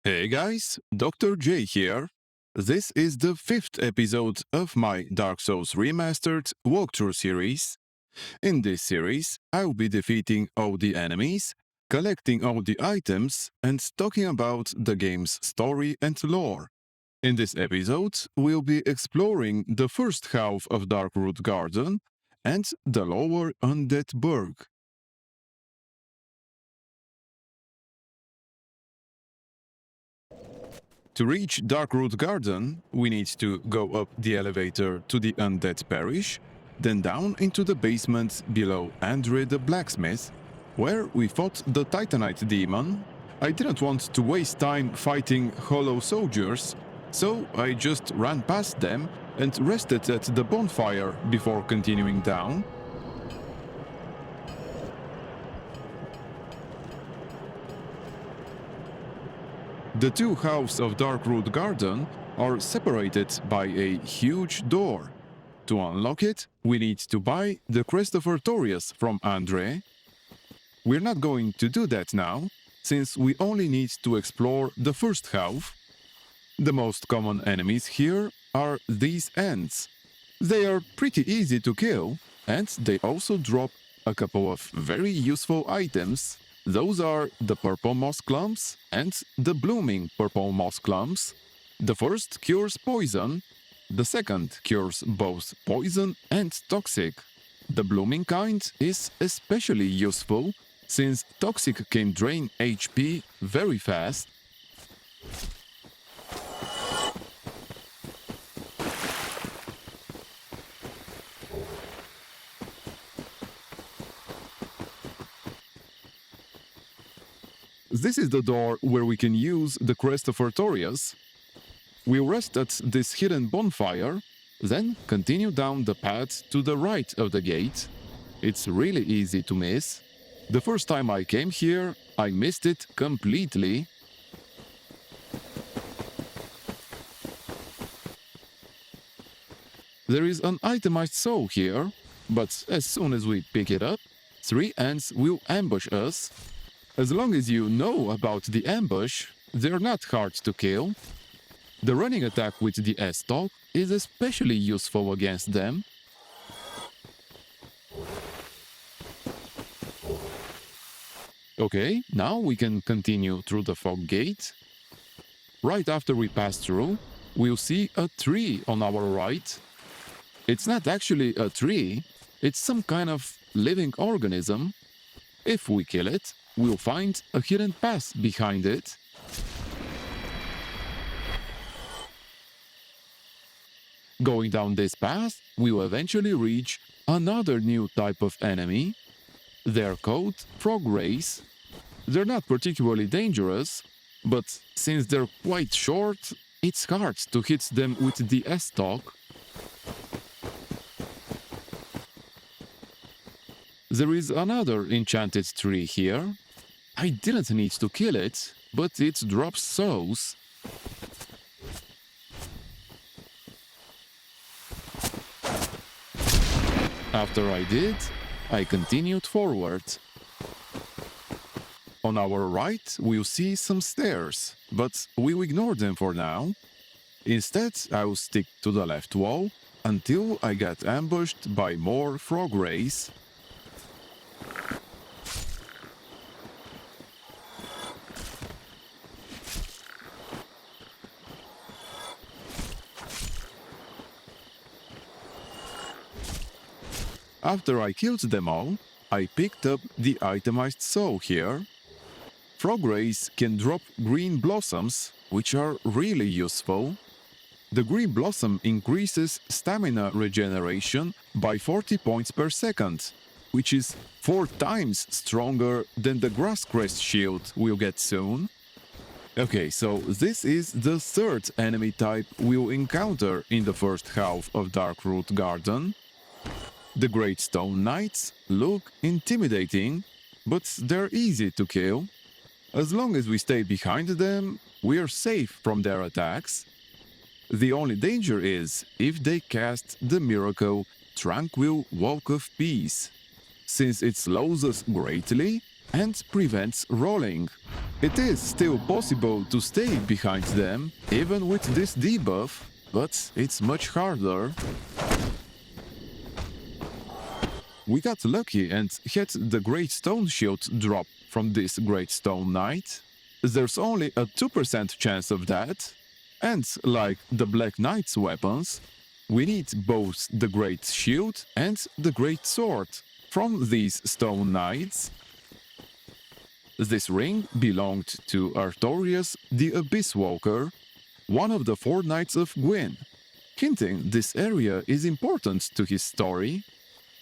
Hey guys, Dr. J here. This is the 5th episode of my Dark Souls Remastered walkthrough series. In this series, I'll be defeating all the enemies, collecting all the items, and talking about the game's story and lore. In this episode, we'll be exploring the first half of Darkroot Garden and the lower Undead Burg. To reach Darkroot Garden, we need to go up the elevator to the Undead Parish, then down into the basement below Andre the Blacksmith, where we fought the Titanite demon. I didn't want to waste time fighting hollow soldiers, so I just ran past them and rested at the bonfire before continuing down. The two halves of Darkroot Garden are separated by a huge door. To unlock it, we need to buy the Crest of Artorias from Andre. We're not going to do that now, since we only need to explore the first half. The most common enemies here are these ants. They are pretty easy to kill, and they also drop a couple of very useful items. Those are the purple moss clumps and the blooming purple moss clumps. The first cures poison, the second cures both poison and toxic. The blooming kind is especially useful since toxic can drain HP very fast. This is the door where we can use the Crest of Artorias. We'll rest at this hidden bonfire, then continue down the path to the right of the gate. It's really easy to miss. The first time I came here, I missed it completely. There is an itemized soul here, but as soon as we pick it up, 3 ants will ambush us. As long as you know about the ambush, they're not hard to kill. The running attack with the S-Talk is especially useful against them. Okay, now we can continue through the fog gate. Right after we pass through, we'll see a tree on our right. It's not actually a tree, it's some kind of living organism. If we kill it, we'll find a hidden path behind it. Going down this path, we'll eventually reach another new type of enemy. They're called frog rays. They're not particularly dangerous, but since they're quite short, it's hard to hit them with the S-Talk. There is another enchanted tree here. I didn't need to kill it, but it drops souls. After I did, I continued forward. On our right, we'll see some stairs, but we'll ignore them for now. Instead, I'll stick to the left wall until I get ambushed by more frog rays. After I killed them all, I picked up the itemized soul here. Frog rays can drop green blossoms, which are really useful. The green blossom increases stamina regeneration by 40 points per second, which is 4 times stronger than the grass crest shield we'll get soon. Okay, so this is the third enemy type we'll encounter in the first half of Darkroot Garden. The Great Stone Knights look intimidating, but they're easy to kill. As long as we stay behind them, we're safe from their attacks. The only danger is if they cast the miracle Tranquil Walk of Peace. Since it slows us greatly, and prevents rolling. It is still possible to stay behind them even with this debuff, but it's much harder. We got lucky and had the Great Stone Shield drop from this Great Stone Knight. There's only a 2% chance of that, and like the Black Knight's weapons, we need both the Great Shield and the Great Sword from these Stone Knights. This ring belonged to Artorias the Abyss Walker, one of the 4 Knights of Gwyn, hinting this area is important to his story,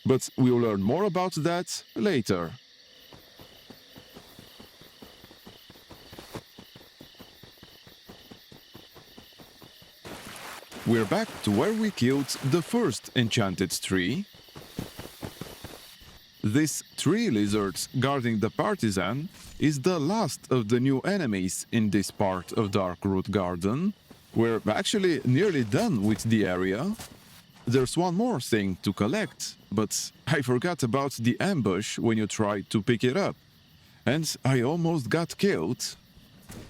but we'll learn more about that later. We're back to where we killed the first enchanted tree. This tree lizard guarding the partisan is the last of the new enemies in this part of Darkroot Garden. We're actually nearly done with the area. There's one more thing to collect, but I forgot about the ambush when you tried to pick it up, and I almost got killed.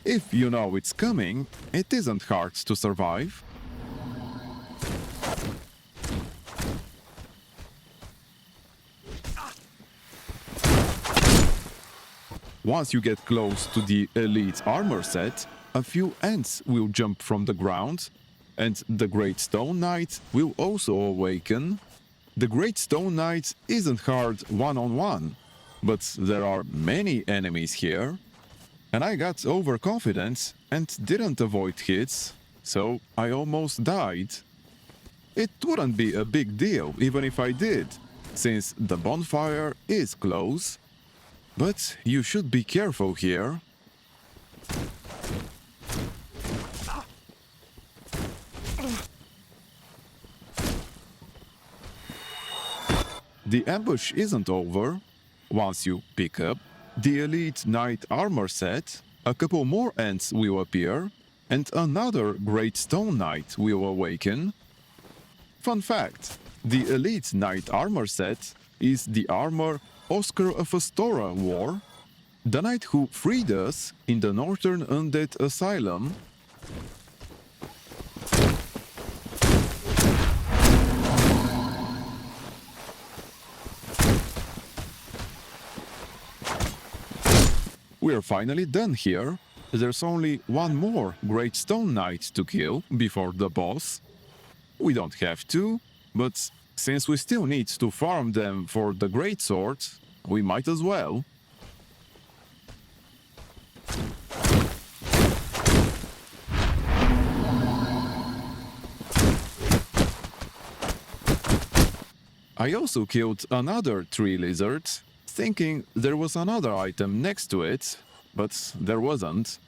If you know it's coming, it isn't hard to survive. Once you get close to the elite armor set, a few ants will jump from the ground, and the Great Stone Knight will also awaken. The Great Stone Knight isn't hard one-on-one, but there are many enemies here, and I got overconfident and didn't avoid hits, so I almost died. It wouldn't be a big deal even if I did, since the bonfire is close. But you should be careful here. The ambush isn't over. Once you pick up the Elite Knight armor set, a couple more ants will appear, and another Great Stone Knight will awaken. Fun fact, the Elite Knight armor set is the armor Oscar of Astora wore, the knight who freed us in the Northern Undead Asylum. We're finally done here. There's only one more Great Stone Knight to kill before the boss. We don't have to, but since we still need to farm them for the Great Sword, we might as well. I also killed another tree lizard, thinking there was another item next to it, but there wasn't.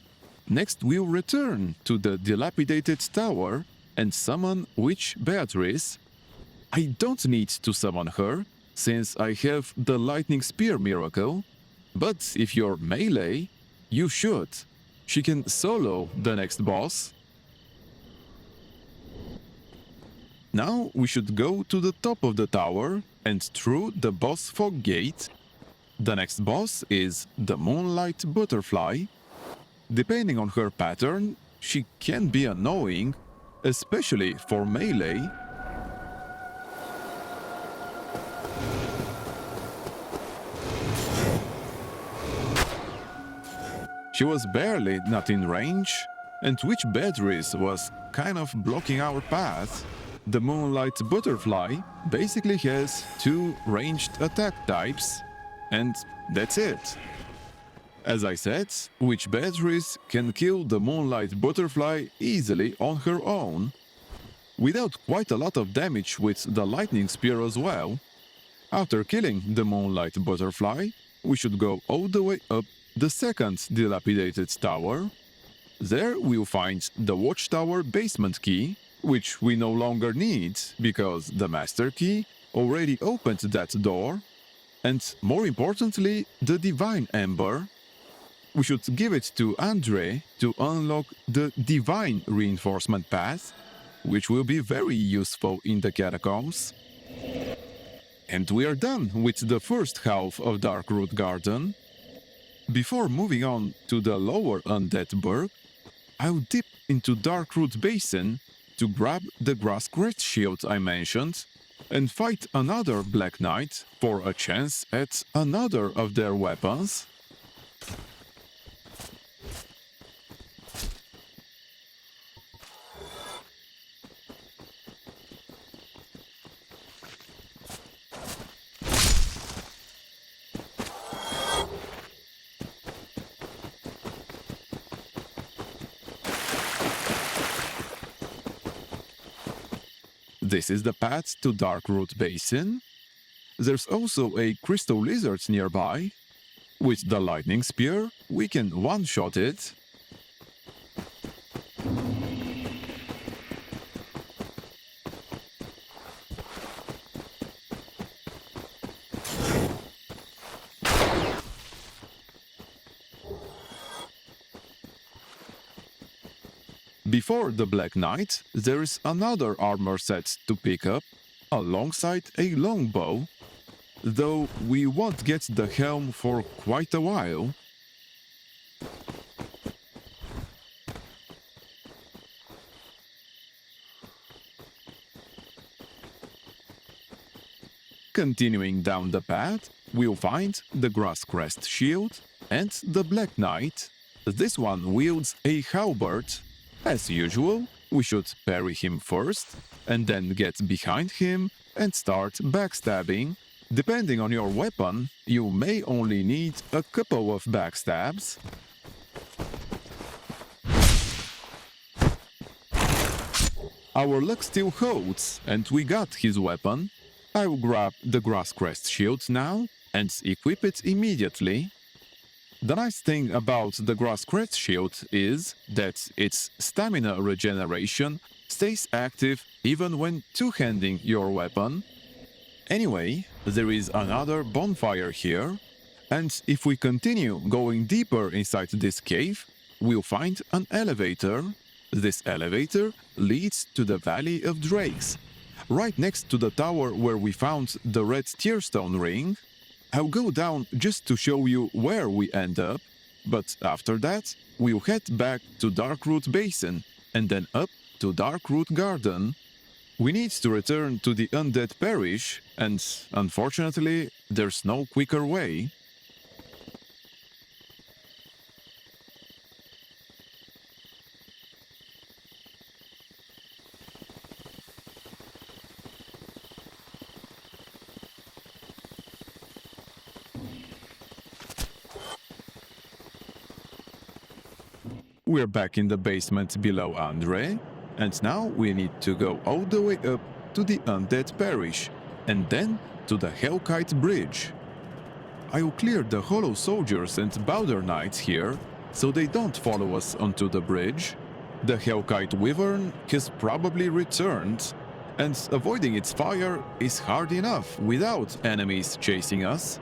Next we'll return to the dilapidated tower and summon Witch Beatrice. I don't need to summon her, since I have the Lightning Spear miracle, but if you're melee, you should. She can solo the next boss. Now we should go to the top of the tower and through the boss fog gate. The next boss is the Moonlight Butterfly. Depending on her pattern, she can be annoying, especially for melee. She was barely not in range, and Witch Beatrice was kind of blocking our path. The Moonlight Butterfly basically has 2 ranged attack types, and that's it. As I said, Witch Beatrice can kill the Moonlight Butterfly easily on her own. We dealt quite a lot of damage with the Lightning Spear as well. After killing the Moonlight Butterfly, we should go all the way up the second dilapidated tower. There we'll find the Watchtower basement key, which we no longer need because the master key already opened that door, and more importantly, the Divine Ember. We should give it to Andre to unlock the Divine Reinforcement path, which will be very useful in the catacombs. And we are done with the first half of Darkroot Garden. Before moving on to the lower Undead Burg, I'll dip into Darkroot Basin to grab the Grass Crest Shield I mentioned and fight another Black Knight for a chance at another of their weapons. This is the path to Darkroot Basin. There's also a crystal lizard nearby. With the lightning spear, we can one-shot it. Before the Black Knight, there is another armor set to pick up, alongside a longbow, though we won't get the helm for quite a while. Continuing down the path, we'll find the Grass Crest Shield and the Black Knight. This one wields a halberd. As usual, we should parry him first, and then get behind him and start backstabbing. Depending on your weapon, you may only need a couple of backstabs. Our luck still holds, and we got his weapon. I'll grab the Grass Crest Shield now and equip it immediately. The nice thing about the Grass Crest Shield is that its stamina regeneration stays active even when two-handing your weapon. Anyway, there is another bonfire here, and if we continue going deeper inside this cave, we'll find an elevator. This elevator leads to the Valley of Drakes, right next to the tower where we found the red tearstone ring. I'll go down just to show you where we end up, but after that, we'll head back to Darkroot Basin and then up to Darkroot Garden. We need to return to the Undead Parish, and unfortunately, there's no quicker way. We're back in the basement below Andre, and now we need to go all the way up to the Undead Parish, and then to the Hellkite Bridge. I'll clear the Hollow Soldiers and Bowder Knights here, so they don't follow us onto the bridge. The Hellkite Wyvern has probably returned, and avoiding its fire is hard enough without enemies chasing us.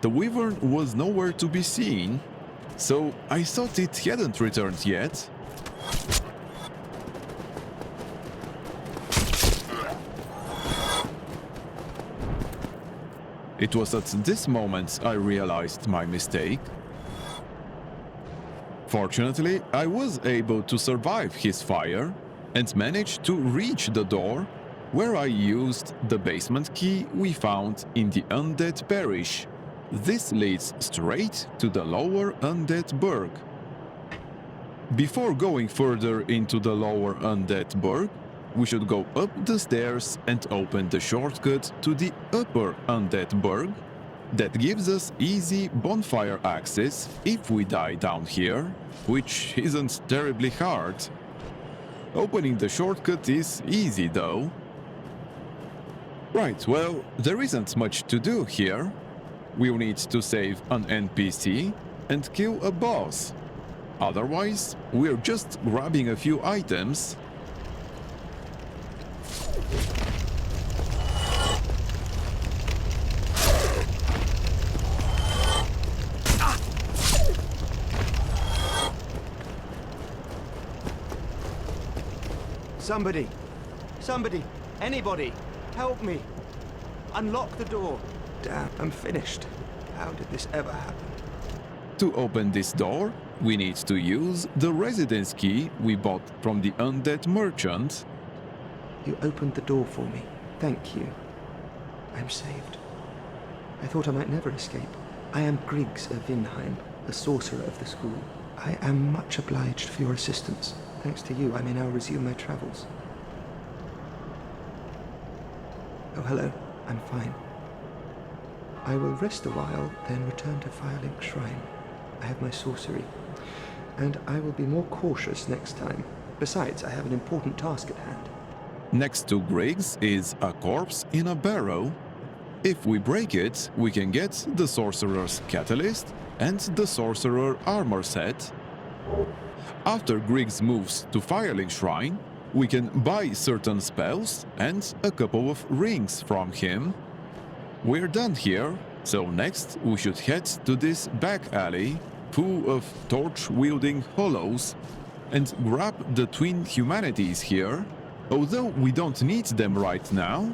The Wyvern was nowhere to be seen, so I thought it hadn't returned yet. It was at this moment I realized my mistake. Fortunately, I was able to survive his fire and managed to reach the door, where I used the basement key we found in the Undead Parish. This leads straight to the lower Undead Burg. Before going further into the lower Undead Burg, we should go up the stairs and open the shortcut to the upper Undead Burg. That gives us easy bonfire access if we die down here, which isn't terribly hard. Opening the shortcut is easy though. Right, well, there isn't much to do here. We'll need to save an NPC and kill a boss. Otherwise, we're just grabbing a few items. Somebody! Somebody! Anybody! Help me! Unlock the door! Damn, I'm finished. How did this ever happen? To open this door, we need to use the residence key we bought from the Undead merchant. You opened the door for me. Thank you. I'm saved. I thought I might never escape. I am Griggs of Vinheim, a sorcerer of the school. I am much obliged for your assistance. Thanks to you, I may now resume my travels. Oh, hello. I'm fine. I will rest a while, then return to Firelink Shrine. I have my sorcery, and I will be more cautious next time. Besides, I have an important task at hand. Next to Griggs is a corpse in a barrow. If we break it, we can get the Sorcerer's Catalyst and the Sorcerer Armor set. After Griggs moves to Firelink Shrine, we can buy certain spells and a couple of rings from him. We're done here, so next we should head to this back alley full of torch-wielding hollows and grab the twin humanities here. Although we don't need them right now,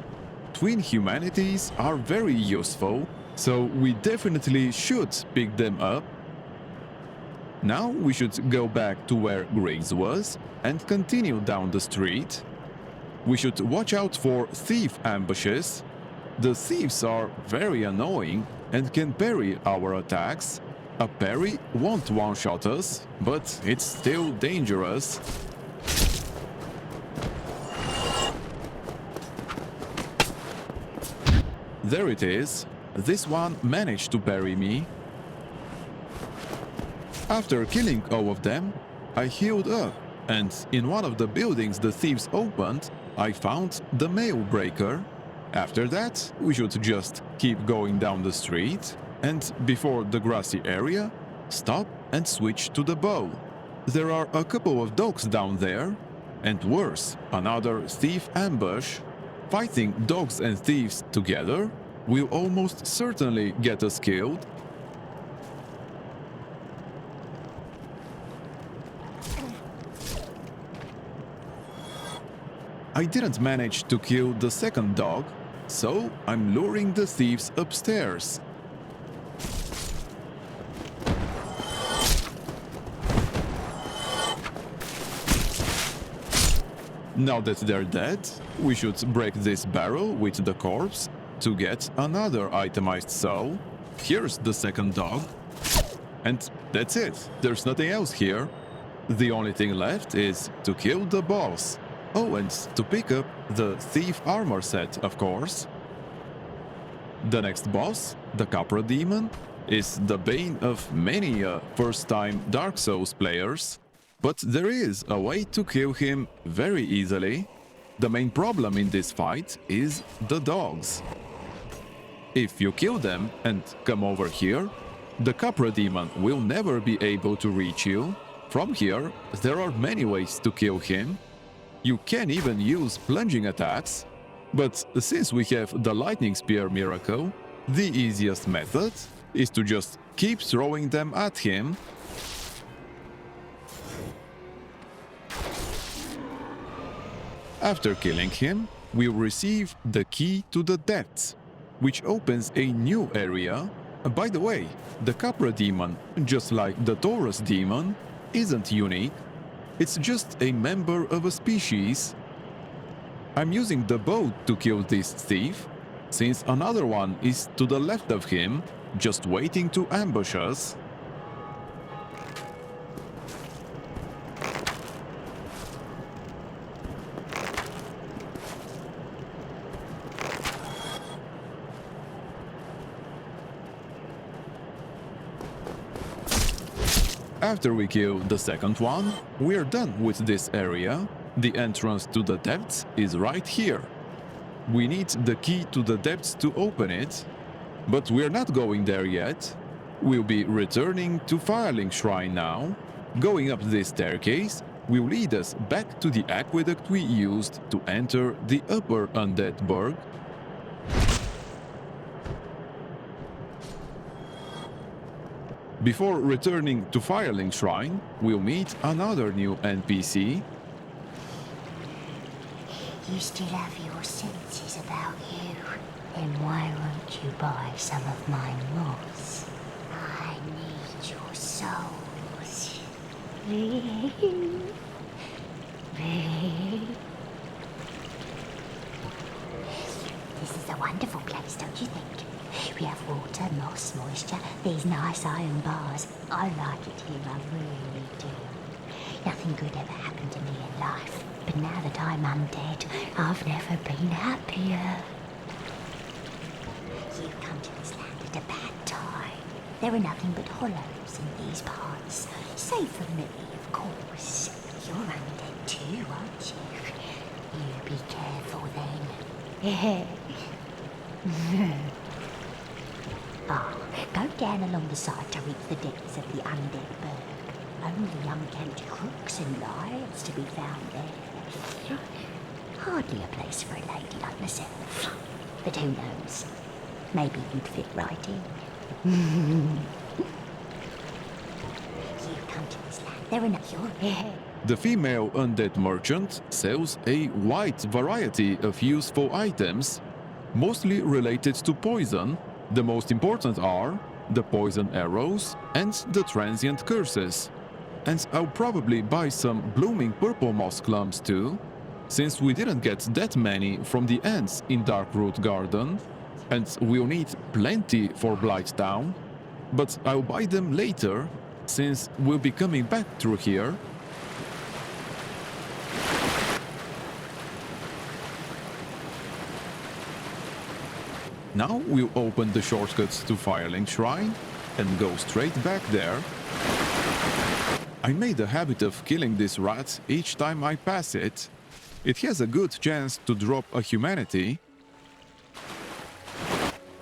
twin humanities are very useful, so we definitely should pick them up. Now we should go back to where Griggs was and continue down the street. We should watch out for thief ambushes. The thieves are very annoying and can parry our attacks. A parry won't one-shot us, but it's still dangerous. There it is. This one managed to parry me. After killing all of them, I healed up, and in one of the buildings the thieves opened, I found the mail breaker. After that, we should just keep going down the street, and before the grassy area, stop and switch to the bow. There are a couple of dogs down there, and worse, another thief ambush. Fighting dogs and thieves together will almost certainly get us killed. I didn't manage to kill the second dog, so I'm luring the thieves upstairs. Now that they're dead, we should break this barrel with the corpse to get another itemized soul. Here's the second dog. And that's it. There's nothing else here. The only thing left is to kill the boss. Oh, and to pick up the thief armor set, of course. The next boss, the Capra demon, is the bane of many first-time Dark Souls players. But there is a way to kill him very easily. The main problem in this fight is the dogs. If you kill them and come over here, the Capra demon will never be able to reach you. From here, there are many ways to kill him. You can even use plunging attacks, but since we have the lightning spear miracle, the easiest method is to just keep throwing them at him. After killing him, we'll receive the key to the depths, which opens a new area. By the way, the Capra demon, just like the Taurus demon, isn't unique. It's just a member of a species. I'm using the bow to kill this thief, since another one is to the left of him, just waiting to ambush us. After we kill the second one, we're done with this area. The entrance to the depths is right here. We need the key to the depths to open it, but we're not going there yet. We'll be returning to Firelink Shrine now. Going up this staircase will lead us back to the aqueduct we used to enter the upper Undead Burg. Before returning to Firelink Shrine, we'll meet another new NPC. You still have your senses about you. Then why won't you buy some of my moss? I need your souls. This is a wonderful place, don't you think? We have water, moss, moisture, these nice iron bars. I like it here, I really do. Nothing good ever happened to me in life, but now that I'm undead, I've never been happier. You've come to this land at a bad time. There are nothing but hollows in these parts. Save for me, of course. You're undead too, aren't you? You be careful then. Go down along the side to reach the depths of the Undead Burg. Only unkempt crooks and liars to be found there. Hardly a place for a lady like myself. But who knows? Maybe you'd fit right in. You've come to this land. There are no... The female undead merchant sells a wide variety of useful items, mostly related to poison. The most important are the poison arrows and the transient curses. And I'll probably buy some blooming purple moss clumps too, since we didn't get that many from the ants in Darkroot Garden, and we'll need plenty for Blighttown. But I'll buy them later, since we'll be coming back through here. Now we'll open the shortcut to Firelink Shrine and go straight back there. I made a habit of killing this rat each time I pass it. It has a good chance to drop a humanity.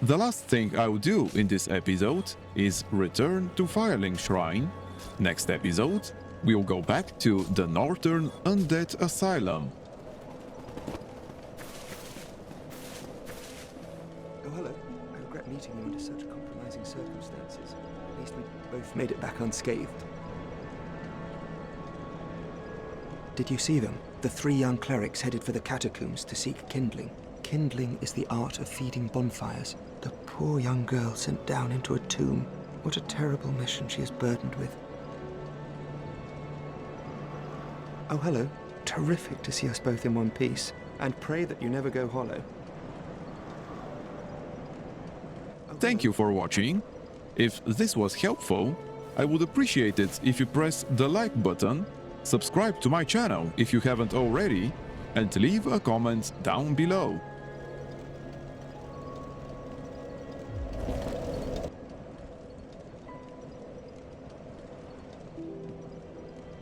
The last thing I'll do in this episode is return to Firelink Shrine. Next episode, we'll go back to the Northern Undead Asylum. Oh, hello. I regret meeting you under such compromising circumstances. At least we both made it back unscathed. Did you see them? The 3 young clerics headed for the catacombs to seek kindling. Kindling is the art of feeding bonfires. The poor young girl sent down into a tomb. What a terrible mission she is burdened with. Oh, hello. Terrific to see us both in one piece. And pray that you never go hollow. Thank you for watching. If this was helpful, I would appreciate it if you press the like button, subscribe to my channel if you haven't already, and leave a comment down below.